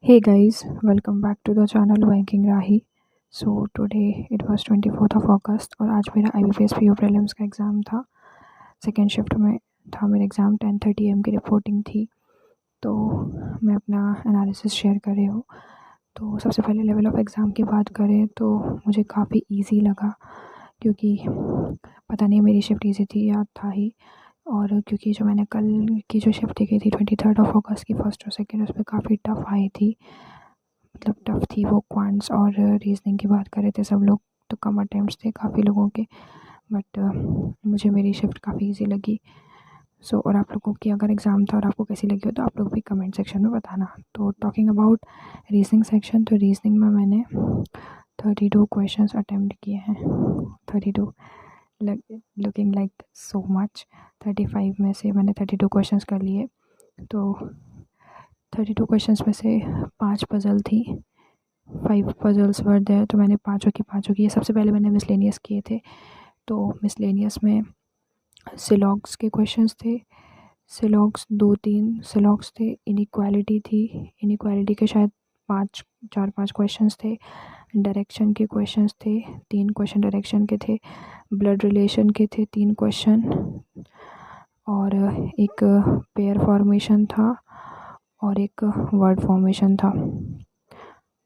Hey guys, welcome back to the channel Banking Rahi. So today it was 24th of August और आज मेरा IBPS PO prelims का exam था। Second shift में था मेरा एग्ज़ाम 10:30 AM की रिपोर्टिंग थी। तो मैं अपना एनालिसिस शेयर कर रही हूँ। तो सबसे पहले लेवल ऑफ एग्ज़ाम की बात करें तो मुझे काफ़ी इजी लगा, क्योंकि पता नहीं मेरी शिफ्ट इजी थी या था ही। और क्योंकि जो मैंने कल की जो शिफ्ट दी गई थी 23rd ऑफ अगस्त की, फर्स्ट और सेकेंड, उसमें काफ़ी टफ आई थी। मतलब टफ थी वो। क्वांट्स और रीजनिंग की बात कर रहे थे सब लोग, तो कम अटेम्प्ट्स थे काफ़ी लोगों के, बट मुझे मेरी शिफ्ट काफ़ी इजी लगी। और आप लोगों की अगर एग्ज़ाम था और आपको कैसी लगी हो तो आप लोग भी कमेंट सेक्शन में बताना। तो टॉकिंग अबाउट रीजनिंग सेक्शन, तो रीजनिंग में मैंने 32 क्वेश्चंस अटेम्प्ट किए हैं। 32 लुकिंग लाइक सो मच। 35 में से मैंने 32 क्वेश्चंस कर लिए। तो 32 क्वेश्चंस में से 5 पजल थी, 5 पजल्स वर देयर। तो मैंने पाँचों की किए। सबसे पहले मैंने मिसलेनियस किए थे। तो मिसलेनियस में सिलॉग्स के क्वेश्चंस थे। सिलॉग्स 2-3 सिलॉग्स थे। इनइक्वालिटी थी, इनइक्वालिटी के शायद 4-5 क्वेश्चंस थे। डायरेक्शन के क्वेश्चंस थे, 3 क्वेश्चन डायरेक्शन के थे। ब्लड रिलेशन के थे 3 क्वेश्चन, और एक पेयर फॉर्मेशन था और एक वर्ड फॉर्मेशन था,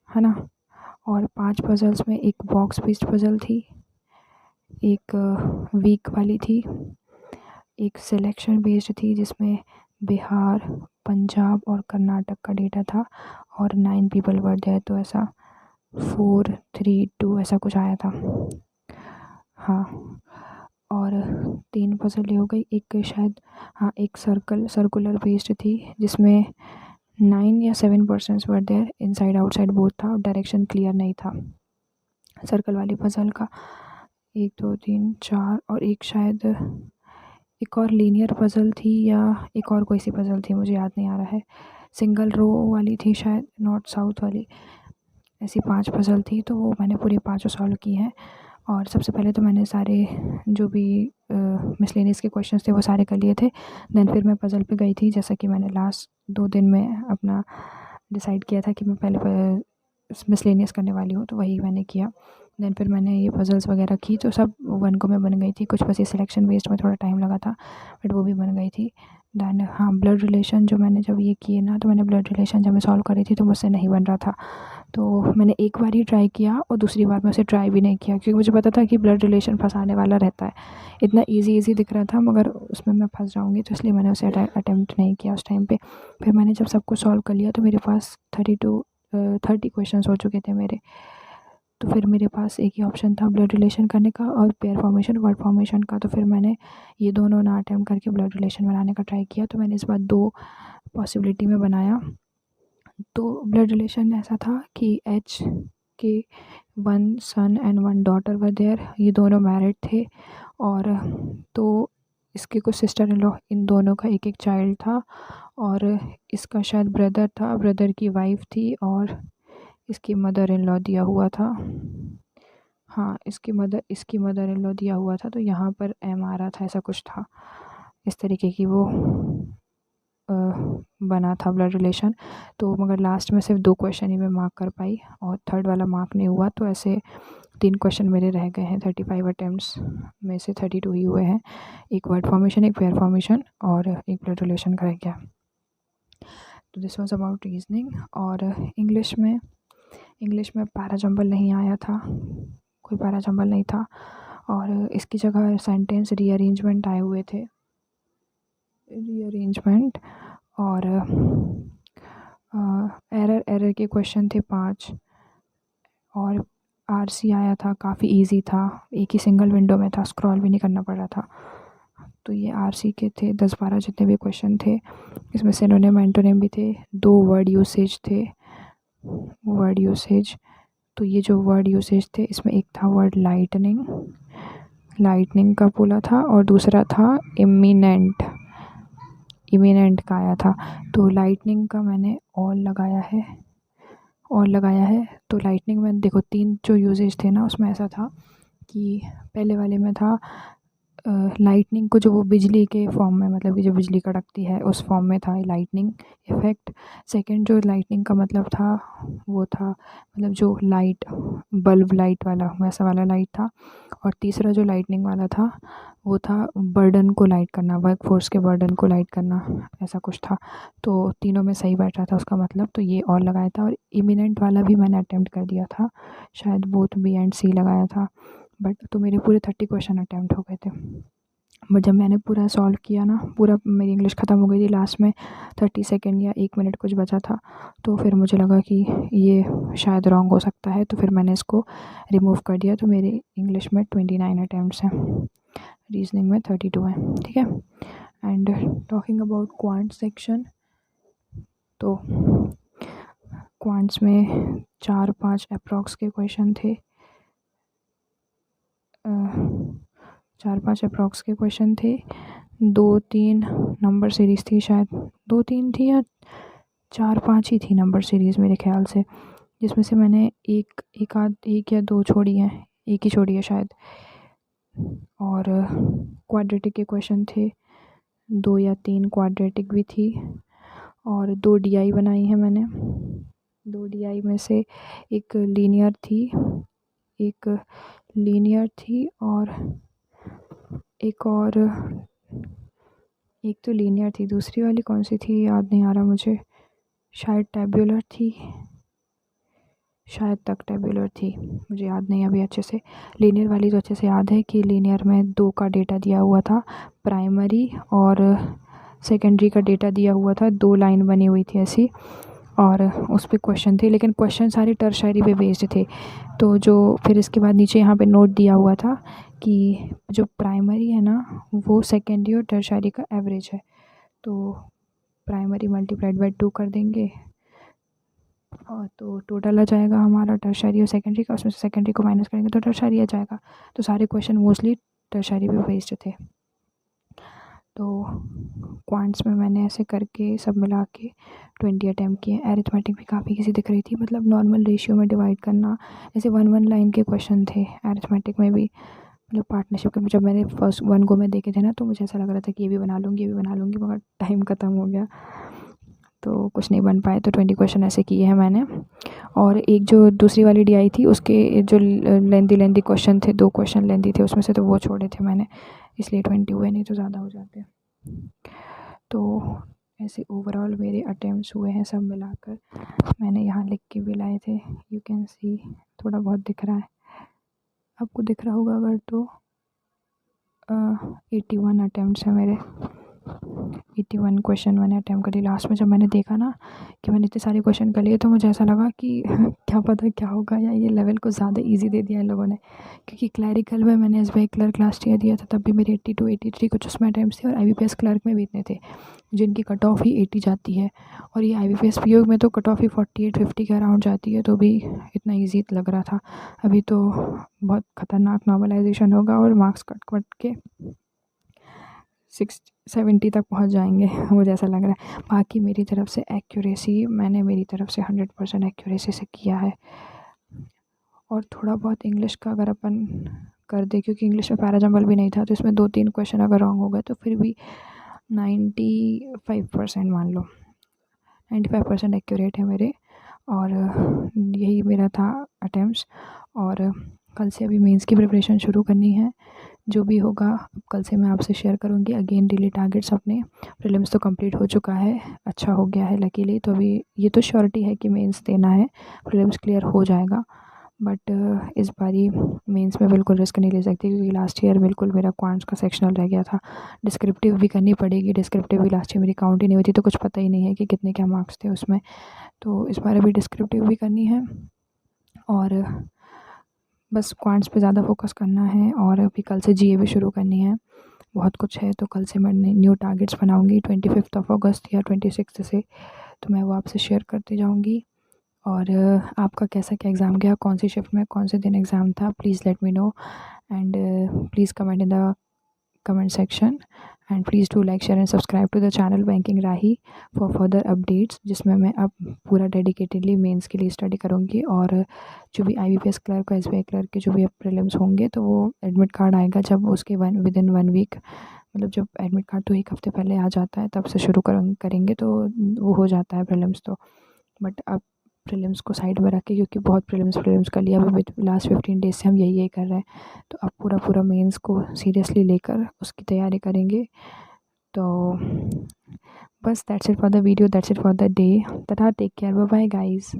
है ना। और 5 पजल्स में एक बॉक्स बेस्ड पजल थी, एक वीक वाली थी, एक सिलेक्शन बेस्ड थी जिसमें बिहार, पंजाब और कर्नाटक का डेटा था, और 9 पीपल वर देयर। तो ऐसा 4-3-2 ऐसा कुछ आया था, हाँ। और 3 पजल ये हो गई। एक शायद, हाँ, एक सर्कुलर बेस्ड थी जिसमें 9 या 7 persons were there, inside outside both था, और डायरेक्शन क्लियर नहीं था सर्कल वाली पजल का। 1 2 3 4, और एक शायद एक और लीनियर पजल थी, या एक और कोई सी पजल थी, मुझे याद नहीं आ रहा है। सिंगल रो वाली थी शायद, नॉर्थ साउथ वाली। ऐसी 5 पजल थी, तो वो मैंने पूरी पाँचों सॉल्व की हैं। और सबसे पहले तो मैंने सारे जो भी मिसलेनियस के क्वेश्चंस थे वो सारे कर लिए थे। देन फिर मैं पजल पे गई थी, जैसा कि मैंने लास्ट 2 दिन में अपना डिसाइड किया था कि मैं पहले मिसलेनियस करने वाली हूँ, तो वही मैंने किया। देन फिर मैंने ये पजल्स वगैरह की, तो सब 1 को में बन गई थी। कुछ बस ये सिलेक्शन बेस्ड में थोड़ा टाइम लगा था, बट वो भी बन गई थी। देन हाँ, ब्लड रिलेशन जो मैंने जब ये किए ना, तो मैंने ब्लड रिलेशन जब मैं सॉल्व कर रही थी तो मुझसे नहीं बन रहा था। तो मैंने एक बार ही ट्राई किया और दूसरी बार मैं उसे ट्राई भी नहीं किया, क्योंकि मुझे पता था कि ब्लड रिलेशन फंसाने वाला रहता है। इतना इजी दिख रहा था, मगर उसमें मैं फंस जाऊँगी, तो इसलिए मैंने उसे अटेम्प्ट नहीं किया उस टाइम पे। फिर मैंने जब सबको सॉल्व कर लिया तो मेरे पास 30 क्वेश्चंस हो चुके थे मेरे। तो फिर मेरे पास एक ही ऑप्शन था ब्लड रिलेशन करने का और पेयर फॉर्मेशन, वर्ड फॉर्मेशन का। तो फिर मैंने ये दोनों ना अटेम्प्ट करके ब्लड रिलेशन बनाने का ट्राई किया। तो मैंने इस बार 2 पॉसिबिलिटी में बनाया। तो ब्लड रिलेशन ऐसा था कि एच के 1 सन एंड 1 डॉटर वर देयर, ये दोनों मैरिड थे। और तो इसके कुछ सिस्टर इन लॉ, इन दोनों का एक चाइल्ड था, और इसका शायद ब्रदर था, ब्रदर की वाइफ थी, और इसकी मदर इन लॉ दिया हुआ था। हाँ, इसकी मदर इन लॉ दिया हुआ था। तो यहाँ पर एम आ रहा था, ऐसा कुछ था। इस तरीके की वो बना था ब्लड रिलेशन। तो मगर लास्ट में सिर्फ 2 क्वेश्चन ही मैं मार्क कर पाई, और थर्ड वाला मार्क नहीं हुआ। तो ऐसे 3 क्वेश्चन मेरे रह गए हैं। 35 अटेम्प्ट्स में से 32 ही हुए हैं। एक वर्ड फॉर्मेशन, एक पेयर फॉर्मेशन और एक ब्लड रिलेशन का रह गया। तो दिस वाज अबाउट रीजनिंग। और इंग्लिश में पैराजंबल नहीं आया था, कोई पैराजंबल नहीं था, और इसकी जगह सेंटेंस रीअरेंजमेंट आए हुए थे, रीअरेंजमेंट। और एरर के क्वेश्चन थे 5, और आरसी आया था, काफ़ी इजी था, एक ही सिंगल विंडो में था, स्क्रॉल भी नहीं करना पड़ रहा था। तो ये आरसी के थे 10-12 जितने भी क्वेश्चन थे। इसमें सिनोनिम एंटोनिम भी थे, 2 वर्ड यूसेज थे, वर्ड यूसेज। तो ये जो वर्ड यूसेज थे, इसमें एक था वर्ड लाइटनिंग का बोला था, और दूसरा था इमिनेंट का आया था। तो लाइटनिंग का मैंने ऑल लगाया है। तो लाइटनिंग में देखो 3 जो यूजेज थे ना, उसमें ऐसा था कि पहले वाले में था लाइटनिंग को, जो वो बिजली के फॉर्म में, मतलब कि जो बिजली कड़कती है उस फॉर्म में था लाइटनिंग इफ़ेक्ट। सेकंड जो लाइटनिंग का मतलब था वो था मतलब जो लाइट, बल्ब लाइट वाला, वैसा वाला लाइट था। और तीसरा जो लाइटनिंग वाला था वो था बर्डन को लाइट करना, वर्क फोर्स के बर्डन को लाइट करना, ऐसा कुछ था। तो तीनों में सही बैठ रहा था उसका मतलब, तो ये और लगाया था। और इमिनेंट वाला भी मैंने अटेम्प्ट कर दिया था, शायद बोथ बी एंड सी लगाया था, बट तो मेरे पूरे 30 क्वेश्चन अटेम्प्ट हो गए थे। बट जब मैंने पूरा सॉल्व किया ना, पूरा मेरी इंग्लिश ख़त्म हो गई थी, लास्ट में 30 सेकेंड या 1 मिनट कुछ बचा था, तो फिर मुझे लगा कि ये शायद रॉन्ग हो सकता है, तो फिर मैंने इसको रिमूव कर दिया। तो मेरे इंग्लिश में 29 अटेम्प्ट्स हैं, रीजनिंग में 32 हैं, ठीक है। And talking about quant section, तो क्वांट्स में 4-5 अप्रॉक्स के क्वेश्चन थे, 4-5 अप्रॉक्स के क्वेश्चन थे। 2-3 नंबर सीरीज़ थी, शायद 2-3 थी या 4-5 ही थी नंबर सीरीज़ मेरे ख्याल से, जिसमें से मैंने एक या दो छोड़ी हैं, एक ही छोड़ी है शायद। और क्वाड्रेटिक के क्वेश्चन थे, 2 या 3 क्वाड्रेटिक भी थी। और 2 डीआई बनाई है मैंने। 2 डीआई में से एक लीनियर थी और एक तो लीनियर थी, दूसरी वाली कौन सी थी याद नहीं आ रहा मुझे, शायद टैब्यूलर थी, शायद तक टैब्यूलर थी, मुझे याद नहीं अभी अच्छे से। लीनियर वाली तो अच्छे से याद है कि लीनियर में 2 का डेटा दिया हुआ था, प्राइमरी और सेकेंडरी का डेटा दिया हुआ था, 2 लाइन बनी हुई थी ऐसी, और उस पर क्वेश्चन थे, लेकिन क्वेश्चन सारे टर्शरी पे बेस्ड थे। तो जो फिर इसके बाद नीचे यहाँ पे नोट दिया हुआ था कि जो प्राइमरी है ना वो सेकेंडरी और टर्शरी का एवरेज है, तो प्राइमरी मल्टीप्लाइड बाय 2 कर देंगे और तो टोटल आ जाएगा हमारा टर्शरी और सेकेंडरी का, उसमें से सेकेंडरी को माइनस करेंगे तो टर्शरी आ जाएगा। तो सारे क्वेश्चन मोस्टली टर्शरी पे बेस्ड थे। तो क्वांट्स में मैंने ऐसे करके सब मिला के 20 अटैम्प्ट किए। एरिथमेटिक भी काफ़ी इजी दिख रही थी, मतलब नॉर्मल रेशियो में डिवाइड करना, ऐसे 1 लाइन के क्वेश्चन थे एरिथमेटिक में भी, मतलब पार्टनरशिप के। जब मैंने फर्स्ट 1 गो में देखे थे ना, तो मुझे ऐसा लग रहा था कि ये भी बना लूँगी मगर टाइम ख़त्म हो गया तो कुछ नहीं बन पाए। तो 20 क्वेश्चन ऐसे किए हैं मैंने। और एक जो दूसरी वाली डीआई थी उसके जो लेंदी क्वेश्चन थे, 2 क्वेश्चन लेंदी थे उसमें से, तो वो छोड़े थे मैंने, इसलिए 20 हुए, नहीं तो ज़्यादा हो जाते। तो ऐसे ओवरऑल मेरे अटेम्प्ट्स हुए हैं सब मिलाकर, मैंने यहाँ लिख के भी लाए थे, यू कैन सी, थोड़ा बहुत दिख रहा है, आपको दिख रहा होगा अगर तो 81 अटेम्प्ट्स हैं मेरे, 81 क्वेश्चन मैंने अटैम्प्ट करी। लास्ट में जब मैंने देखा ना कि मैंने इतने सारे क्वेश्चन कर लिए, तो मुझे ऐसा लगा कि क्या पता क्या होगा, या ये लेवल को ज़्यादा इजी दे दिया इन लोगों ने। क्योंकि क्लैरिकल में मैंने एसबीआई क्लर्क लास्ट ईयर दिया था, तब भी मेरे 82-83 कुछ उसमें अटैम्प्ट्स थे, और IBPS क्लर्क में भी इतने थे, जिनकी कट ऑफ ही 80 जाती है। और ये IBPS PO में तो कट ऑफ ही 48-50 के अराउंड जाती है, तो भी इतना ईजी लग रहा था। अभी तो बहुत ख़तरनाक नॉर्मलाइजेशन होगा और मार्क्स कट के 670 तक पहुंच जाएंगे, मुझे ऐसा लग रहा है। बाकी मेरी तरफ से एक्यूरेसी, मैंने मेरी तरफ से 100% एक्यूरेसी से किया है। और थोड़ा बहुत इंग्लिश का अगर अपन कर दे, क्योंकि इंग्लिश में पैराजंबल भी नहीं था, तो इसमें 2-3 क्वेश्चन अगर रॉन्ग हो गए तो फिर भी 95% मान लो, 95% एक्यूरेट है मेरे। और यही मेरा था अटेम्प्ट्स। और कल से अभी मेंस की प्रिपरेशन शुरू करनी है, जो भी होगा कल से मैं आपसे शेयर करूँगी। अगेन डेली टारगेट्स अपने, प्रीलिम्स तो कंप्लीट हो चुका है, अच्छा हो गया है लकीली, तो अभी ये तो श्योरिटी है कि मेंस देना है, प्रीलिम्स क्लियर हो जाएगा। बट इस बारी मेंस में बिल्कुल रिस्क नहीं ले सकती, क्योंकि लास्ट ईयर बिल्कुल मेरा क्वांट्स का सेक्शनल रह गया था। डिस्क्रिप्टिव भी करनी पड़ेगी, डिस्क्रिप्टिव भी लास्ट ईयर मेरी काउंट ही नहीं हुई थी, तो कुछ पता ही नहीं है कि कितने क्या मार्क्स थे उसमें। तो इस बार अभी डिस्क्रिप्टिव भी करनी है, और बस क्वांट्स पे ज़्यादा फोकस करना है। और अभी कल से जीए भी शुरू करनी है, बहुत कुछ है। तो कल से मैं न्यू टारगेट्स बनाऊंगी 25 अगस्त या 26 से, तो मैं वो आपसे शेयर करती जाऊंगी। और आपका कैसा क्या एग्ज़ाम गया, कौन सी शिफ्ट में कौन से दिन एग्ज़ाम था, please let me know, and please comment in the comment section. And please do like share and subscribe to the channel banking Rahi for further updates, जिसमें मैं अब पूरा डेडिकेटेडली मेंस के लिए स्टडी करूँगी। और जो भी IBPS क्लर्क और SBI क्लर्क के जो भी प्रीलिम्स होंगे तो वो एडमिट कार्ड आएगा जब उसके विदिन 1 वीक, मतलब जब एडमिट कार्ड तो 1 हफ़्ते पहले आ जाता है तब से शुरू करेंगे तो वो हो जाता है प्रीलिम्स तो। बट अब प्रीलिम्स को साइड में रख के, क्योंकि बहुत प्रीलिम्स कर लिया, अभी लास्ट 15 डेज से हम यही कर रहे हैं, तो अब पूरा मेंस को सीरियसली लेकर उसकी तैयारी करेंगे। तो बस that's it for the video, that's it for the day. Tata, take care, bye bye guys.